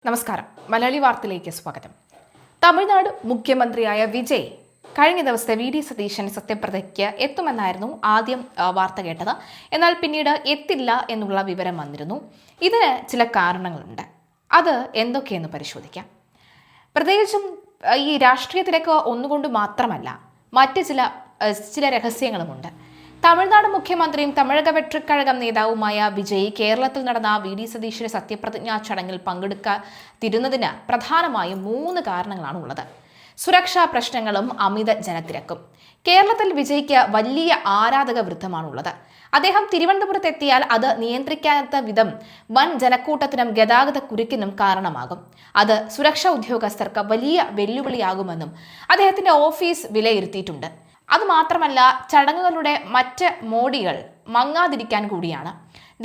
നമസ്കാരം. മലയാളി വാർത്തയിലേക്ക് സ്വാഗതം. തമിഴ്നാട് മുഖ്യമന്ത്രിയായ വിജയ് കഴിഞ്ഞ ദിവസത്തെ വി.ഡി. സതീശൻ സത്യപ്രതിജ്ഞയ്ക്ക് എത്തുമെന്നായിരുന്നു ആദ്യം വാർത്ത കേട്ടത്. എന്നാൽ പിന്നീട് എത്തില്ല എന്നുള്ള വിവരം വന്നിരുന്നു. ഇതിന് ചില കാരണങ്ങളുണ്ട്. അത് എന്തൊക്കെയെന്ന് പരിശോധിക്കാം. പ്രത്യേകിച്ചും ഈ രാഷ്ട്രീയ തിരക്ക് ഒന്നുകൊണ്ട് മാത്രമല്ല, മറ്റ് ചില രഹസ്യങ്ങളുമുണ്ട്. തമിഴ്നാട് മുഖ്യമന്ത്രിയും തമിഴക വെട്രിക്കഴകം നേതാവുമായ വിജയ് കേരളത്തിൽ നടന്ന വി.ഡി. സതീശന്റെ സത്യപ്രതിജ്ഞാ ചടങ്ങിൽ പങ്കെടുക്കാതിരുന്നതിന് പ്രധാനമായും 3 കാരണങ്ങളാണ് ഉള്ളത്. സുരക്ഷാ പ്രശ്നങ്ങളും അമിത ജനത്തിരക്കും. കേരളത്തിൽ വിജയ്ക്ക് വലിയ ആരാധക വൃത്തമാണുള്ളത്. അദ്ദേഹം തിരുവനന്തപുരത്ത് എത്തിയാൽ അത് നിയന്ത്രിക്കാത്ത വിധം വൻ ജനക്കൂട്ടത്തിനും ഗതാഗത കുരുക്കിനും കാരണമാകും. അത് സുരക്ഷാ ഉദ്യോഗസ്ഥർക്ക് വലിയ വെല്ലുവിളിയാകുമെന്നും അദ്ദേഹത്തിന്റെ ഓഫീസ് വിലയിരുത്തിയിട്ടുണ്ട്. അതുമാത്രമല്ല, ചടങ്ങുകളുടെ മറ്റ് മോഡികൾ മങ്ങാതിരിക്കാൻ കൂടിയാണ്.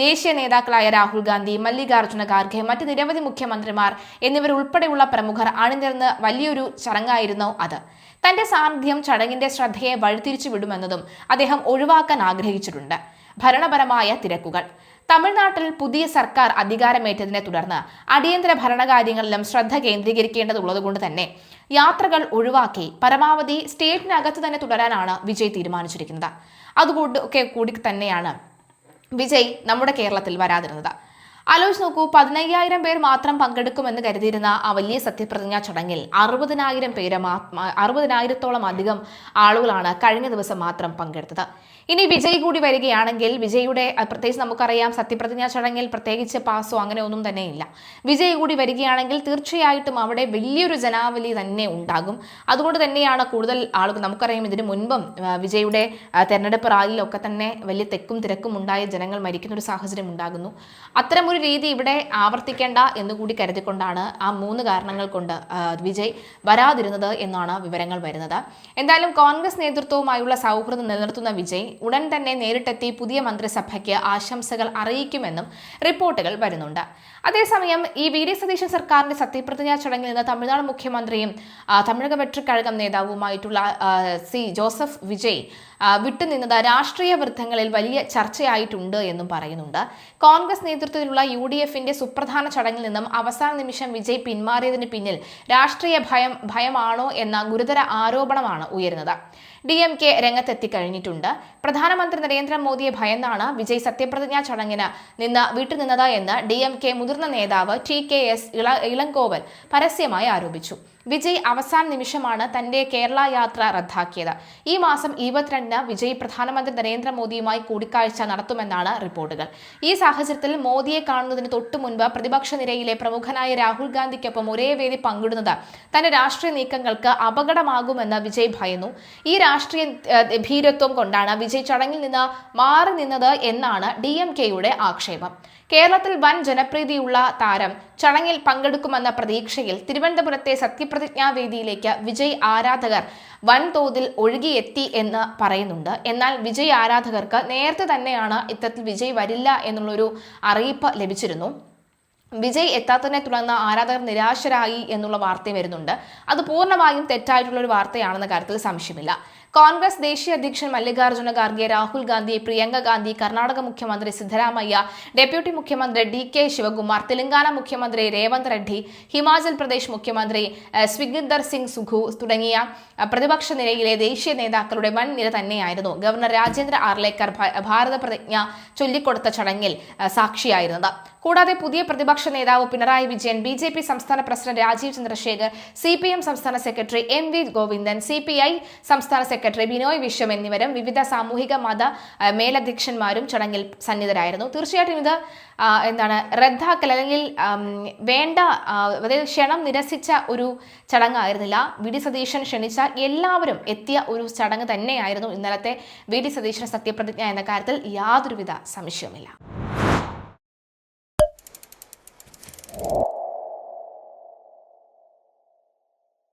ദേശീയ നേതാക്കളായ രാഹുൽ ഗാന്ധി, മല്ലികാർജ്ജുന ഖാർഗെ, മറ്റ് നിരവധി മുഖ്യമന്ത്രിമാർ എന്നിവരുൾപ്പെടെയുള്ള പ്രമുഖർ അണിനിരന്ന് വലിയൊരു ചടങ്ങായിരുന്നു അത്. തന്റെ സാന്നിധ്യം ചടങ്ങിന്റെ ശ്രദ്ധയെ വഴിതിരിച്ചു വിടുമെന്നതും അദ്ദേഹം ഒഴിവാക്കാൻ ആഗ്രഹിച്ചിട്ടുണ്ട്. ഭരണപരമായ തിരക്കുകൾ. തമിഴ്നാട്ടിൽ പുതിയ സർക്കാർ അധികാരമേറ്റതിനെ തുടർന്ന് അടിയന്തര ഭരണകാര്യങ്ങളിലും ശ്രദ്ധ കേന്ദ്രീകരിക്കേണ്ടതുള്ളതുകൊണ്ട് തന്നെ യാത്രകൾ ഒഴിവാക്കി പരമാവധി സ്റ്റേറ്റിനകത്ത് തന്നെ തുടരാനാണ് വിജയ് തീരുമാനിച്ചിരിക്കുന്നത്. അതുകൊണ്ട് കൂടി തന്നെയാണ് വിജയ് നമ്മുടെ കേരളത്തിൽ വരാതിരുന്നത്. ആലോചിച്ച് നോക്കൂ, 15,000 പേർ മാത്രം പങ്കെടുക്കുമെന്ന് കരുതിയിരുന്ന ആ വലിയ സത്യപ്രതിജ്ഞാ ചടങ്ങിൽ 60,000-ഓളം അധികം ആളുകളാണ് കഴിഞ്ഞ ദിവസം മാത്രം പങ്കെടുത്തത്. ഇനി വിജയ് കൂടി വരികയാണെങ്കിൽ വിജയുടെ പ്രത്യേകിച്ച് നമുക്കറിയാം, സത്യപ്രതിജ്ഞാ ചടങ്ങിൽ പ്രത്യേകിച്ച് പാസോ അങ്ങനെ ഒന്നും തന്നെ ഇല്ല. വിജയ് കൂടി വരികയാണെങ്കിൽ തീർച്ചയായിട്ടും അവിടെ വലിയൊരു ജനാവലി തന്നെ ഉണ്ടാകും. അതുകൊണ്ട് തന്നെയാണ് കൂടുതൽ ആളുകൾ, നമുക്കറിയാം ഇതിനു മുൻപും വിജയുടെ തെരഞ്ഞെടുപ്പ് റാലിയിലൊക്കെ തന്നെ വലിയ തെക്കും തിരക്കും ഉണ്ടായ ജനങ്ങൾ മരിക്കുന്ന ഒരു സാഹചര്യം ഉണ്ടാകുന്നു. അത്തരമൊരു രീതി ഇവിടെ ആവർത്തിക്കേണ്ട എന്നുകൂടി കരുതിക്കൊണ്ടാണ് ആ 3 കാരണങ്ങൾ കൊണ്ട് വിജയ് വരാതിരുന്നത് എന്നാണ് വിവരങ്ങൾ വരുന്നത്. എന്തായാലും കോൺഗ്രസ് നേതൃത്വവുമായുള്ള സൗഹൃദം നിലനിർത്തുന്ന വിജയ് ഉടൻ തന്നെ നേരിട്ടെത്തി പുതിയ മന്ത്രിസഭയ്ക്ക് ആശംസകൾ അറിയിക്കുമെന്നും റിപ്പോർട്ടുകൾ വരുന്നുണ്ട്. അതേസമയം ഈ വി.ഡി. സതീശൻ സർക്കാരിന്റെ സത്യപ്രതിജ്ഞാ ചടങ്ങിൽ നിന്ന് തമിഴ്നാട് മുഖ്യമന്ത്രിയും തമിഴക വെട്രിക്കഴകം നേതാവുമായിട്ടുള്ള ജോസഫ് വിജയ് വിട്ടുനിന്നത് രാഷ്ട്രീയ വൃത്തങ്ങളിൽ വലിയ ചർച്ചയായിട്ടുണ്ട് എന്നും പറയുന്നുണ്ട്. കോൺഗ്രസ് നേതൃത്വത്തിലുള്ള UDFന്റെ സുപ്രധാന ചടങ്ങിൽ നിന്നും അവസാന നിമിഷം വിജയ് പിന്മാറിയതിന് പിന്നിൽ രാഷ്ട്രീയ ഭയമാണോ എന്ന ഗുരുതര ആരോപണമാണ് ഉയരുന്നത്. DMK രംഗത്തെത്തിക്കഴിഞ്ഞിട്ടുണ്ട്. പ്രധാനമന്ത്രി നരേന്ദ്രമോദിയെ ഭയന്നാണ് വിജയ് സത്യപ്രതിജ്ഞാ ചടങ്ങിന് വിട്ടുനിന്നത് എന്ന് DMK മുതിർന്ന നേതാവ് TKS ഇളങ്കോവൽ പരസ്യമായി ആരോപിച്ചു. വിജയ് അവസാന നിമിഷമാണ് തന്റെ കേരള യാത്ര റദ്ദാക്കിയത്. ഈ മാസം 22-ന് വിജയ് പ്രധാനമന്ത്രി നരേന്ദ്രമോദിയുമായി കൂടിക്കാഴ്ച നടത്തുമെന്നാണ് റിപ്പോർട്ടുകൾ. ഈ സാഹചര്യത്തിൽ മോദിയെ കാണുന്നതിന് തൊട്ടു മുൻപ് പ്രതിപക്ഷ നിരയിലെ പ്രമുഖനായ രാഹുൽ ഗാന്ധിക്കൊപ്പം ഒരേ വേദി പങ്കിടുന്നത് തന്റെ രാഷ്ട്രീയ നീക്കങ്ങൾക്ക് അപകടമാകുമെന്ന് വിജയ് ഭയന്നു. ഈ രാഷ്ട്രീയ ഭീരത്വം കൊണ്ടാണ് വിജയ് ചടങ്ങിൽ നിന്ന് മാറി നിന്നത് എന്നാണ് DMKയുടെ ആക്ഷേപം. കേരളത്തിൽ വൻ ജനപ്രീതിയുള്ള താരം ചടങ്ങിൽ പങ്കെടുക്കുമെന്ന പ്രതീക്ഷയിൽ തിരുവനന്തപുരത്തെ സത്യപ്രതിജ്ഞാ വേദിയിലേക്ക് വിജയ് ആരാധകർ വൻതോതിൽ ഒഴുകിയെത്തി എന്ന് പറയുന്നുണ്ട്. എന്നാൽ വിജയ് ആരാധകർക്ക് നേരത്തെ തന്നെയാണ് ഇത്തരത്തിൽ വിജയ് വരില്ല എന്നുള്ളൊരു അറിയിപ്പ് ലഭിച്ചിരുന്നു. വിജയ് എത്താത്തതിനെ തുടർന്ന് ആരാധകർ നിരാശരായി എന്നുള്ള വാർത്ത വരുന്നുണ്ട്. അത് പൂർണ്ണമായും തെറ്റായിട്ടുള്ളൊരു വാർത്തയാണെന്ന കാര്യത്തിൽ സംശയമില്ല. കോൺഗ്രസ് ദേശീയ അധ്യക്ഷൻ മല്ലികാർജ്ജുന ഖാർഗെ, രാഹുൽ ഗാന്ധി, പ്രിയങ്ക ഗാന്ധി, കർണാടക മുഖ്യമന്ത്രി സിദ്ധരാമയ്യ, ഡെപ്യൂട്ടി മുഖ്യമന്ത്രി DK ശിവകുമാർ, തെലങ്കാന മുഖ്യമന്ത്രി രേവന്ത് റെഡ്ഡി, ഹിമാചൽ പ്രദേശ് മുഖ്യമന്ത്രി സ്വിഗ്വിന്ദർ സിംഗ് സുഖു തുടങ്ങിയ പ്രതിപക്ഷ നിരയിലെ ദേശീയ നേതാക്കളുടെ വൻ നിര തന്നെയായിരുന്നു ഗവർണർ രാജേന്ദ്ര ആർലേക്കർ ഭാരത പ്രതിജ്ഞ ചൊല്ലിക്കൊടുത്ത ചടങ്ങിൽ സാക്ഷിയായിരുന്നത്. കൂടാതെ പുതിയ പ്രതിപക്ഷ നേതാവ് പിണറായി വിജയൻ, BJP സംസ്ഥാന പ്രസിഡന്റ് രാജീവ് ചന്ദ്രശേഖർ, CPM സംസ്ഥാന സെക്രട്ടറി MV ഗോവിന്ദൻ, CPI സംസ്ഥാന സെക്രട്ടറി ബിനോയ് വിശ്വം എന്നിവരും വിവിധ സാമൂഹിക മത മേലധ്യക്ഷന്മാരും ചടങ്ങിൽ സന്നിധരായിരുന്നു. തീർച്ചയായിട്ടും ഇത് റദ്ദാക്കൽ അല്ലെങ്കിൽ വേണ്ട, അതായത് ക്ഷണം നിരസിച്ച ഒരു ചടങ്ങായിരുന്നില്ല. വി.ഡി. സതീശൻ ക്ഷണിച്ച എല്ലാവരും എത്തിയ ഒരു ചടങ്ങ് തന്നെയായിരുന്നു ഇന്നലത്തെ വി.ഡി. സതീശൻ സത്യപ്രതിജ്ഞ എന്ന കാര്യത്തിൽ യാതൊരുവിധ സംശയവുമില്ല.